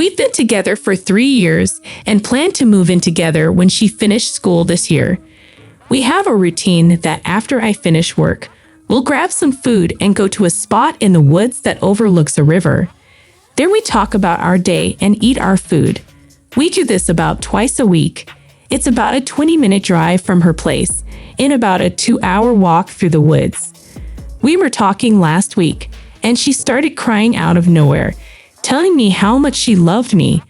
We've been together for 3 years and plan to move in together when she finished school this year. We have a routine that after I finish work, we'll grab some food and go to a spot in the woods that overlooks a river. There we talk about our day and eat our food. We do this about twice a week. It's about a 20-minute drive from her place, in about a 2-hour walk through the woods. We were talking last week, and she started crying out of nowhere, telling me how much she loved me.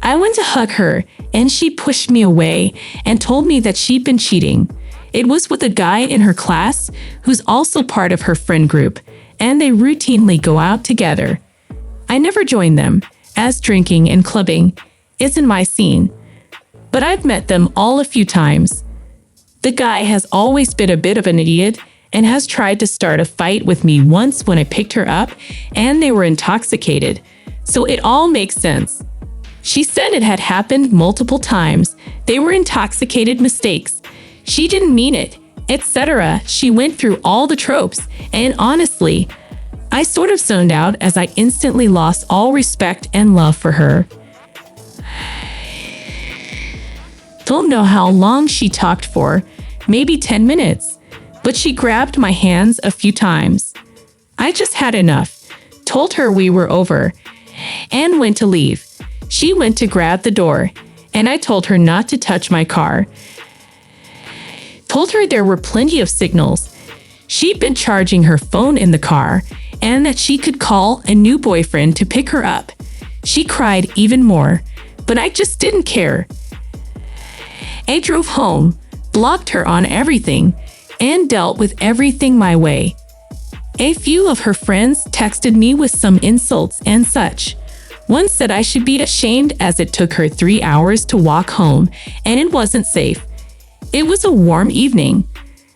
I went to hug her, and she pushed me away and told me that she'd been cheating. It was with a guy in her class who's also part of her friend group, and they routinely go out together. I never join them, as drinking and clubbing isn't my scene, but I've met them all a few times. The guy has always been a bit of an idiot and has tried to start a fight with me once when I picked her up and they were intoxicated, so it all makes sense. She said it had happened multiple times. They were intoxicated mistakes. She didn't mean it, etc. She went through all the tropes, and honestly, I sort of zoned out as I instantly lost all respect and love for her. Don't know how long she talked for, maybe 10 minutes, but she grabbed my hands a few times. I just had enough, told her we were over, and went to leave. She went to grab the door, and I told her not to touch my car. Told her there were plenty of signals. She'd been charging her phone in the car, and that she could call a new boyfriend to pick her up. She cried even more, but I just didn't care. I drove home, blocked her on everything, and dealt with everything my way. A few of her friends texted me with some insults and such. One said I should be ashamed as it took her 3 hours to walk home, and it wasn't safe. It was a warm evening.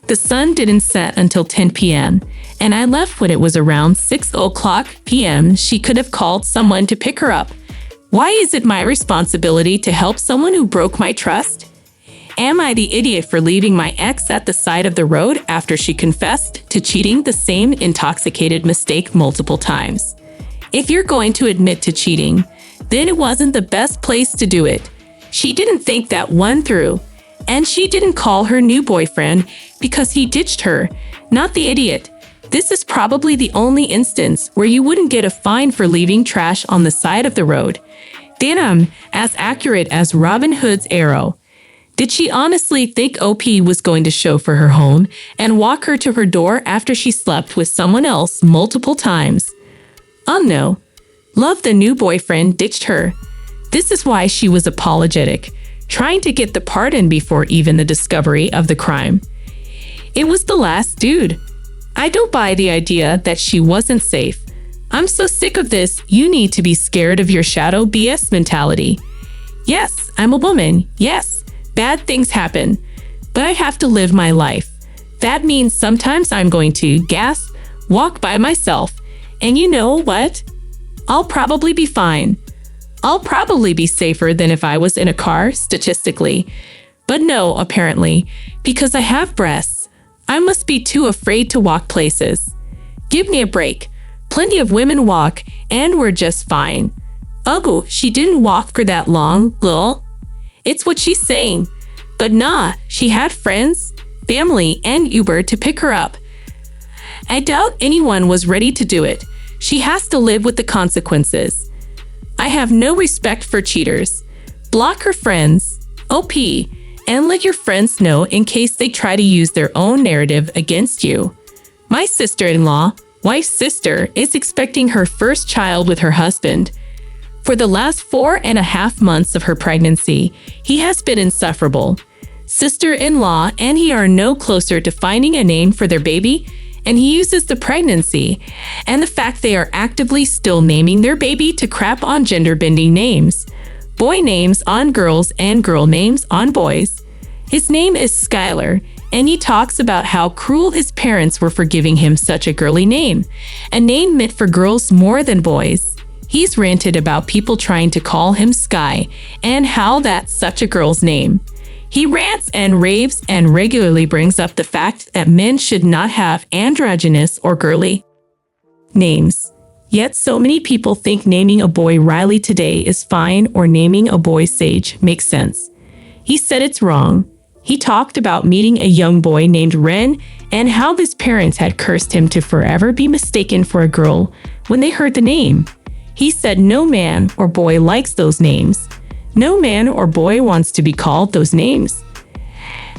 The sun didn't set until 10 p.m., and I left when it was around 6:00 p.m. She could have called someone to pick her up. Why is it my responsibility to help someone who broke my trust? Am I the idiot for leaving my ex at the side of the road after she confessed to cheating the same intoxicated mistake multiple times? If you're going to admit to cheating, then it wasn't the best place to do it. She didn't think that one through, and she didn't call her new boyfriend because he ditched her, not the idiot. This is probably the only instance where you wouldn't get a fine for leaving trash on the side of the road. Damn, as accurate as Robin Hood's arrow. Did she honestly think OP was going to chauffeur her home and walk her to her door after she slept with someone else multiple times? No. Love the new boyfriend ditched her. This is why she was apologetic, trying to get the pardon before even the discovery of the crime. It was the last dude. I don't buy the idea that she wasn't safe. I'm so sick of this "you need to be scared of your shadow" BS mentality. Yes, I'm a woman. Yes, bad things happen, but I have to live my life. That means sometimes I'm going to walk by myself. And you know what? I'll probably be fine. I'll probably be safer than if I was in a car, statistically. But no, apparently, because I have breasts, I must be too afraid to walk places. Give me a break. Plenty of women walk, and we're just fine. Ugh, she didn't walk for that long, lol. It's what she's saying. But nah, she had friends, family, and Uber to pick her up. I doubt anyone was ready to do it. She has to live with the consequences. I have no respect for cheaters. Block her friends, OP, and let your friends know in case they try to use their own narrative against you. My sister-in-law, wife's sister, is expecting her first child with her husband. For the last 4.5 months of her pregnancy, he has been insufferable. Sister-in-law and he are no closer to finding a name for their baby, and he uses the pregnancy and the fact they are actively still naming their baby to crap on gender-bending names. Boy names on girls and girl names on boys. His name is Skylar, and he talks about how cruel his parents were for giving him such a girly name, a name meant for girls more than boys. He's ranted about people trying to call him Sky and how that's such a girl's name. He rants and raves and regularly brings up the fact that men should not have androgynous or girly names. Yet so many people think naming a boy Riley today is fine or naming a boy Sage makes sense. He said it's wrong. He talked about meeting a young boy named Ren and how his parents had cursed him to forever be mistaken for a girl when they heard the name. He said no man or boy likes those names. No man or boy wants to be called those names.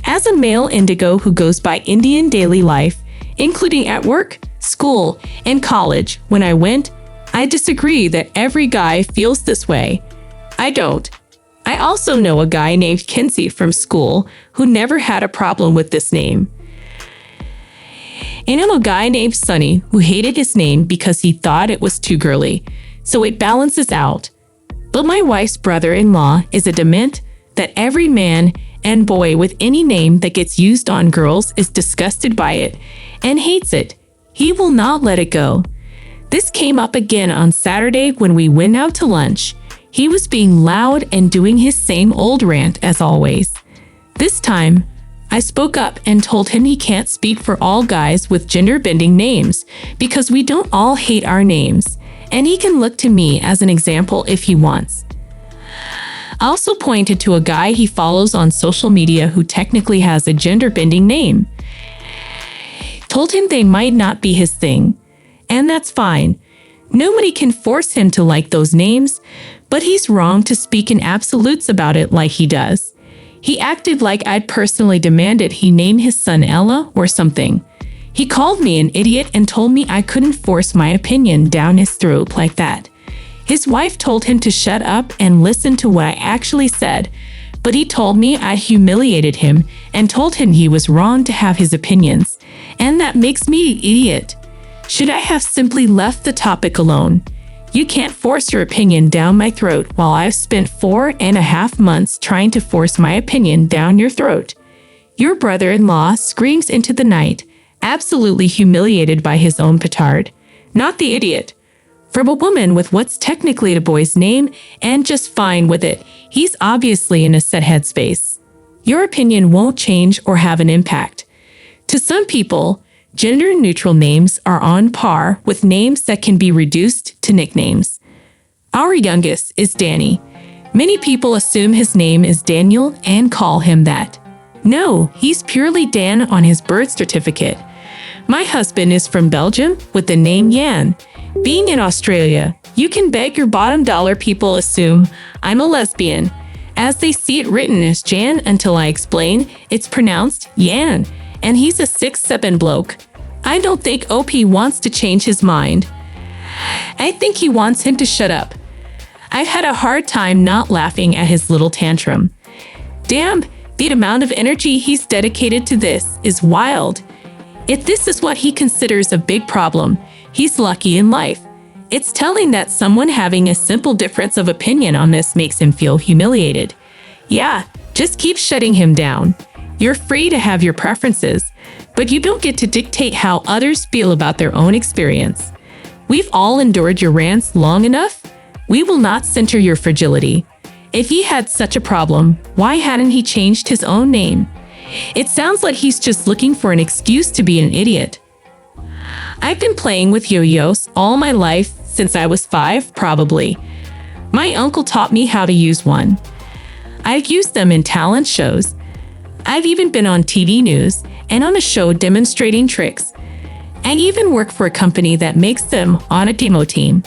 As a male indigo who goes by Indian daily life, including at work, school, and college, when I went, I disagree that every guy feels this way. I don't. I also know a guy named Kinsey from school who never had a problem with this name. And I know a guy named Sonny who hated his name because he thought it was too girly, so it balances out. But my wife's brother-in-law is adamant that every man and boy with any name that gets used on girls is disgusted by it and hates it. He will not let it go. This came up again on Saturday when we went out to lunch. He was being loud and doing his same old rant as always. This time, I spoke up and told him he can't speak for all guys with gender-bending names because we don't all hate our names, and he can look to me as an example if he wants. I also pointed to a guy he follows on social media who technically has a gender-bending name. Told him they might not be his thing, and that's fine. Nobody can force him to like those names, but he's wrong to speak in absolutes about it like he does. He acted like I'd personally demanded he name his son Ella or something. He called me an idiot and told me I couldn't force my opinion down his throat like that. His wife told him to shut up and listen to what I actually said, but he told me I humiliated him and told him he was wrong to have his opinions, and that makes me an idiot. Should I have simply left the topic alone? You can't force your opinion down my throat while I've spent 4.5 months trying to force my opinion down your throat. Your brother-in-law screams into the night, absolutely humiliated by his own petard, not the idiot. From a woman with what's technically a boy's name and just fine with it, he's obviously in a set headspace. Your opinion won't change or have an impact. To some people, gender-neutral names are on par with names that can be reduced to nicknames. Our youngest is Danny. Many people assume his name is Daniel and call him that. No, he's purely Dan on his birth certificate. My husband is from Belgium with the name Jan. Being in Australia, you can bet your bottom dollar people assume I'm a lesbian, as they see it written as Jan until I explain it's pronounced Yan, and he's a 6'7" bloke. I don't think OP wants to change his mind. I think he wants him to shut up. I've had a hard time not laughing at his little tantrum. Damn, the amount of energy he's dedicated to this is wild. If this is what he considers a big problem, he's lucky in life. It's telling that someone having a simple difference of opinion on this makes him feel humiliated. Yeah, just keep shutting him down. You're free to have your preferences, but you don't get to dictate how others feel about their own experience. We've all endured your rants long enough. We will not center your fragility. If he had such a problem, why hadn't he changed his own name? It sounds like he's just looking for an excuse to be an idiot. I've been playing with yo-yos all my life since I was 5, probably. My uncle taught me how to use one. I've used them in talent shows. I've even been on TV news and on a show demonstrating tricks. I even work for a company that makes them on a demo team.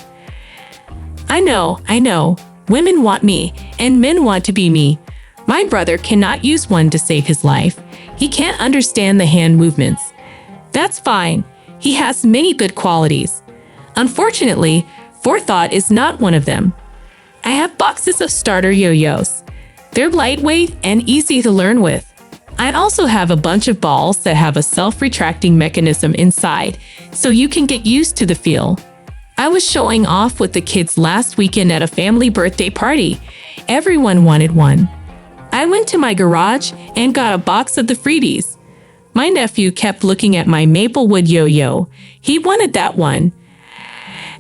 I know. Women want me, and men want to be me. My brother cannot use one to save his life. He can't understand the hand movements. That's fine. He has many good qualities. Unfortunately, forethought is not one of them. I have boxes of starter yo-yos. They're lightweight and easy to learn with. I also have a bunch of balls that have a self-retracting mechanism inside, so you can get used to the feel. I was showing off with the kids last weekend at a family birthday party. Everyone wanted one. I went to my garage and got a box of the freebies. My nephew kept looking at my Maplewood yo-yo. He wanted that one.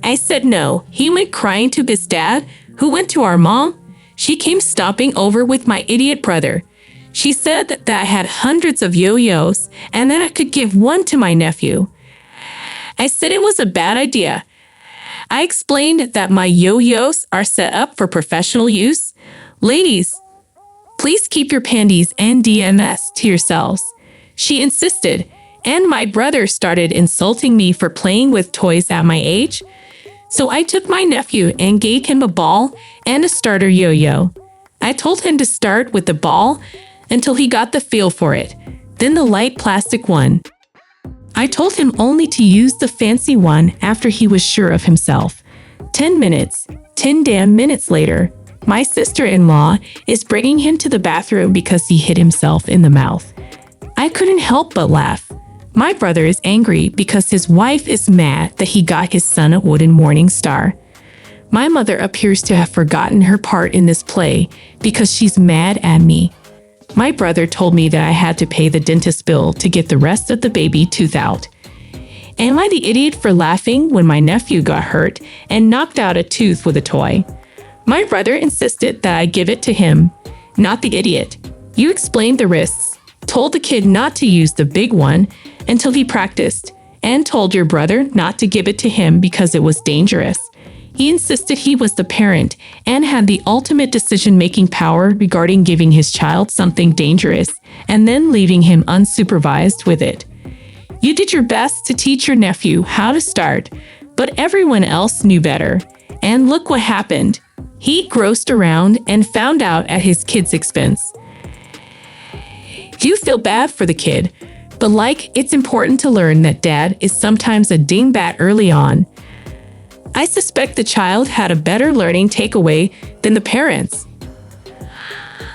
I said no. He went crying to his dad, who went to our mom. She came stomping over with my idiot brother. She said that I had hundreds of yo-yos and that I could give one to my nephew. I said it was a bad idea. I explained that my yo-yos are set up for professional use. Ladies, please keep your panties and DMS to yourselves. She insisted, and my brother started insulting me for playing with toys at my age. So I took my nephew and gave him a ball and a starter yo-yo. I told him to start with the ball until he got the feel for it, then the light plastic one. I told him only to use the fancy one after he was sure of himself. 10 damn minutes later, my sister-in-law is bringing him to the bathroom because he hit himself in the mouth. I couldn't help but laugh. My brother is angry because his wife is mad that he got his son a wooden Morning Star. My mother appears to have forgotten her part in this play because she's mad at me. My brother told me that I had to pay the dentist bill to get the rest of the baby tooth out. Am I the idiot for laughing when my nephew got hurt and knocked out a tooth with a toy? My brother insisted that I give it to him. Not the idiot. You explained the risks, told the kid not to use the big one until he practiced, and told your brother not to give it to him because it was dangerous. He insisted he was the parent and had the ultimate decision-making power regarding giving his child something dangerous and then leaving him unsupervised with it. You did your best to teach your nephew how to start, but everyone else knew better. And look what happened. He grossed around and found out at his kid's expense. You feel bad for the kid, but it's important to learn that dad is sometimes a dingbat early on. I suspect the child had a better learning takeaway than the parents.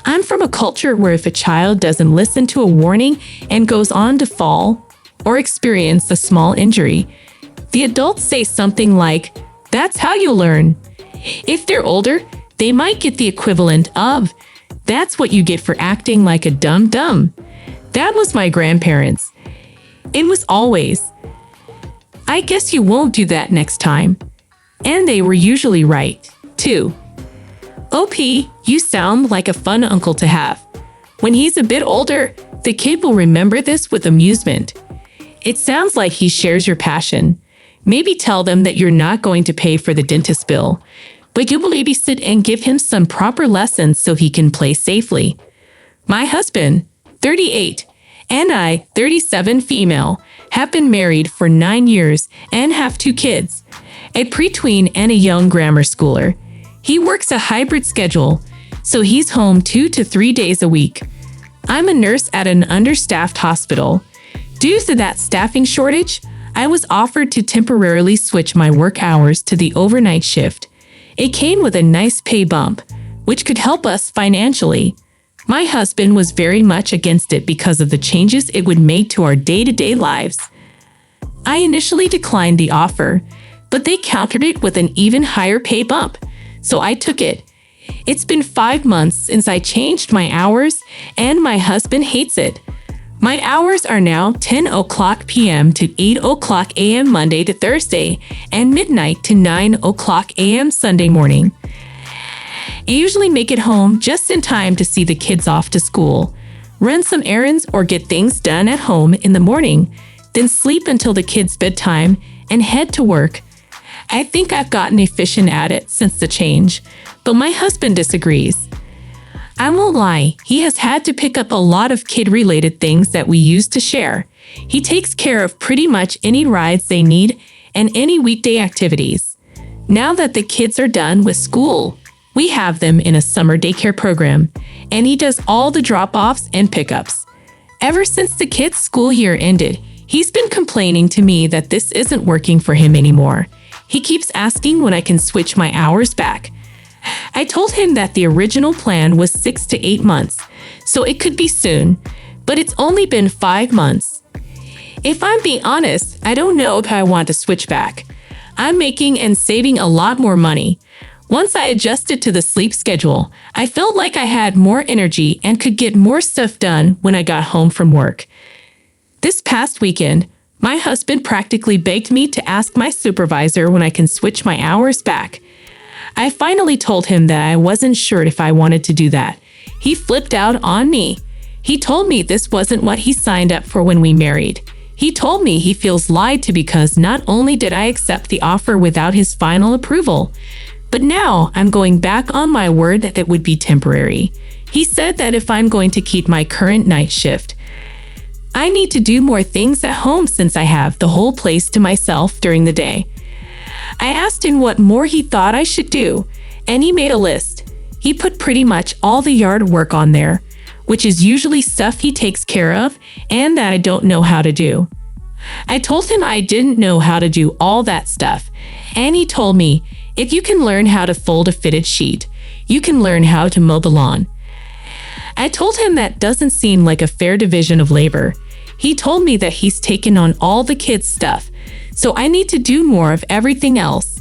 I'm from a culture where if a child doesn't listen to a warning and goes on to fall or experience a small injury, the adults say something like, "That's how you learn." If they're older, they might get the equivalent of, "That's what you get for acting like a dum-dum." That was my grandparents. It was always, "I guess you won't do that next time." And they were usually right, too. OP, you sound like a fun uncle to have. When he's a bit older, the kid will remember this with amusement. It sounds like he shares your passion. Maybe tell them that you're not going to pay for the dentist bill, but you will babysit and give him some proper lessons so he can play safely. My husband, 38, and I, 37 female, have been married for 9 years and have 2 kids. A preteen and a young grammar schooler. He works a hybrid schedule, so he's home 2 to 3 days a week. I'm a nurse at an understaffed hospital. Due to that staffing shortage, I was offered to temporarily switch my work hours to the overnight shift. It came with a nice pay bump, which could help us financially. My husband was very much against it because of the changes it would make to our day-to-day lives. I initially declined the offer, but they countered it with an even higher pay bump, so I took it. It's been 5 months since I changed my hours, and my husband hates it. My hours are now 10:00 p.m. to 8:00 a.m. Monday to Thursday, and midnight to 9:00 a.m. Sunday morning. I usually make it home just in time to see the kids off to school, run some errands or get things done at home in the morning, then sleep until the kids' bedtime and head to work. I think I've gotten efficient at it since the change, but my husband disagrees. I won't lie, he has had to pick up a lot of kid-related things that we used to share. He takes care of pretty much any rides they need and any weekday activities. Now that the kids are done with school, we have them in a summer daycare program, and he does all the drop-offs and pickups. Ever since the kids' school year ended, he's been complaining to me that this isn't working for him anymore. He keeps asking when I can switch my hours back. I told him that the original plan was 6 to 8 months, so it could be soon, but it's only been 5 months. If I'm being honest, I don't know if I want to switch back. I'm making and saving a lot more money. Once I adjusted to the sleep schedule, I felt like I had more energy and could get more stuff done when I got home from work. This past weekend, my husband practically begged me to ask my supervisor when I can switch my hours back. I finally told him that I wasn't sure if I wanted to do that. He flipped out on me. He told me this wasn't what he signed up for when we married. He told me he feels lied to because not only did I accept the offer without his final approval, but now I'm going back on my word that it would be temporary. He said that if I'm going to keep my current night shift, I need to do more things at home since I have the whole place to myself during the day. I asked him what more he thought I should do, and he made a list. He put pretty much all the yard work on there, which is usually stuff he takes care of and that I don't know how to do. I told him I didn't know how to do all that stuff, and he told me, if you can learn how to fold a fitted sheet, you can learn how to mow the lawn. I told him that doesn't seem like a fair division of labor. He told me that he's taken on all the kids' stuff, so I need to do more of everything else.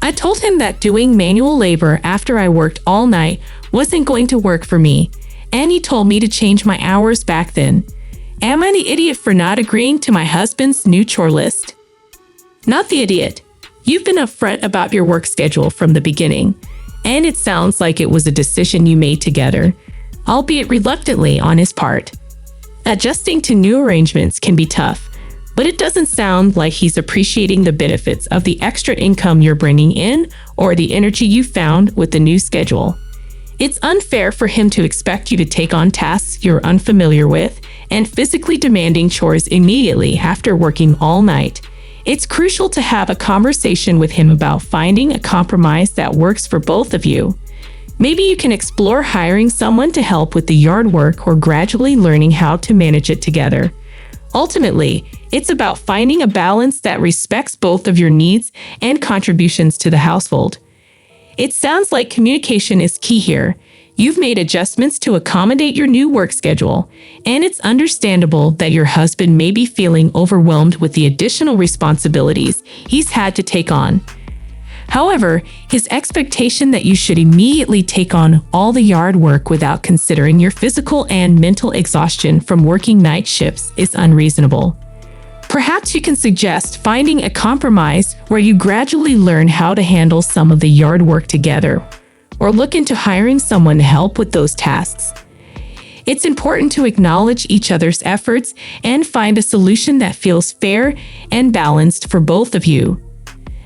I told him that doing manual labor after I worked all night wasn't going to work for me, and he told me to change my hours back then. Am I the idiot for not agreeing to my husband's new chore list? Not the idiot. You've been upfront about your work schedule from the beginning, and it sounds like it was a decision you made together, albeit reluctantly on his part. Adjusting to new arrangements can be tough, but it doesn't sound like he's appreciating the benefits of the extra income you're bringing in or the energy you found with the new schedule. It's unfair for him to expect you to take on tasks you're unfamiliar with and physically demanding chores immediately after working all night. It's crucial to have a conversation with him about finding a compromise that works for both of you. Maybe you can explore hiring someone to help with the yard work or gradually learning how to manage it together. Ultimately, it's about finding a balance that respects both of your needs and contributions to the household. It sounds like communication is key here. You've made adjustments to accommodate your new work schedule, and it's understandable that your husband may be feeling overwhelmed with the additional responsibilities he's had to take on. However, his expectation that you should immediately take on all the yard work without considering your physical and mental exhaustion from working night shifts is unreasonable. Perhaps you can suggest finding a compromise where you gradually learn how to handle some of the yard work together, or look into hiring someone to help with those tasks. It's important to acknowledge each other's efforts and find a solution that feels fair and balanced for both of you.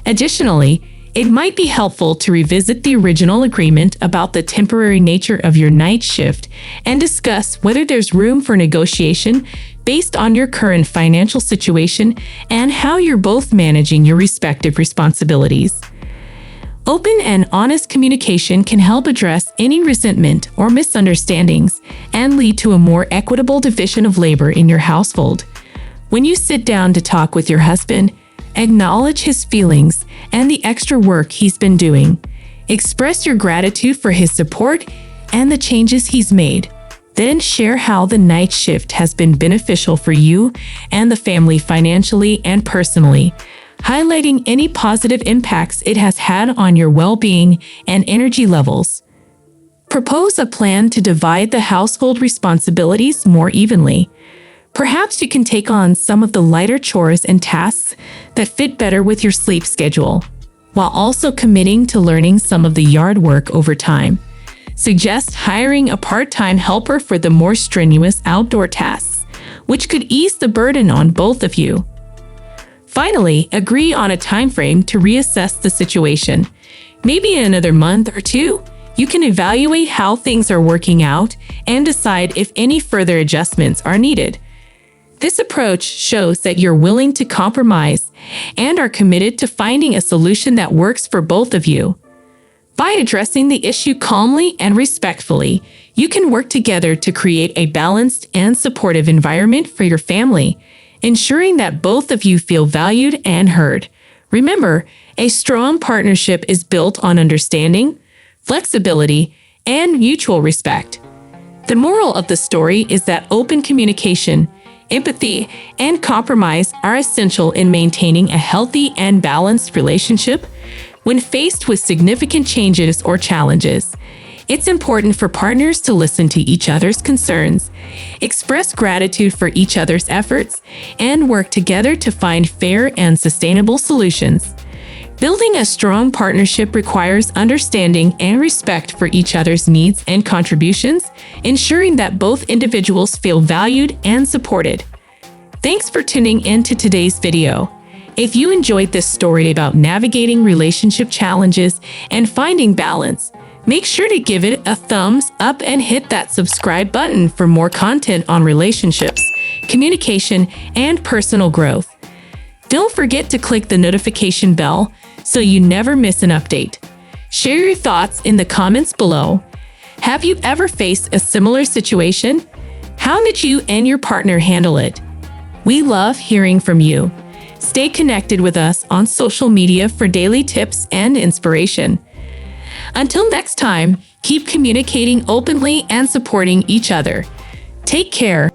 Additionally, it might be helpful to revisit the original agreement about the temporary nature of your night shift and discuss whether there's room for negotiation based on your current financial situation and how you're both managing your respective responsibilities. Open and honest communication can help address any resentment or misunderstandings and lead to a more equitable division of labor in your household. When you sit down to talk with your husband, acknowledge his feelings and the extra work he's been doing. Express your gratitude for his support and the changes he's made. Then share how the night shift has been beneficial for you and the family financially and personally, highlighting any positive impacts it has had on your well-being and energy levels. Propose a plan to divide the household responsibilities more evenly. Perhaps you can take on some of the lighter chores and tasks that fit better with your sleep schedule, while also committing to learning some of the yard work over time. Suggest hiring a part-time helper for the more strenuous outdoor tasks, which could ease the burden on both of you. Finally, agree on a time frame to reassess the situation. Maybe in another month or two, you can evaluate how things are working out and decide if any further adjustments are needed. This approach shows that you're willing to compromise and are committed to finding a solution that works for both of you. By addressing the issue calmly and respectfully, you can work together to create a balanced and supportive environment for your family, ensuring that both of you feel valued and heard. Remember, a strong partnership is built on understanding, flexibility, and mutual respect. The moral of the story is that open communication, empathy, and compromise are essential in maintaining a healthy and balanced relationship. When faced with significant changes or challenges, it's important for partners to listen to each other's concerns, express gratitude for each other's efforts, and work together to find fair and sustainable solutions. Building a strong partnership requires understanding and respect for each other's needs and contributions, ensuring that both individuals feel valued and supported. Thanks for tuning in to today's video. If you enjoyed this story about navigating relationship challenges and finding balance, make sure to give it a thumbs up and hit that subscribe button for more content on relationships, communication, and personal growth. Don't forget to click the notification bell so you never miss an update. Share your thoughts in the comments below. Have you ever faced a similar situation? How did you and your partner handle it? We love hearing from you. Stay connected with us on social media for daily tips and inspiration. Until next time, keep communicating openly and supporting each other. Take care.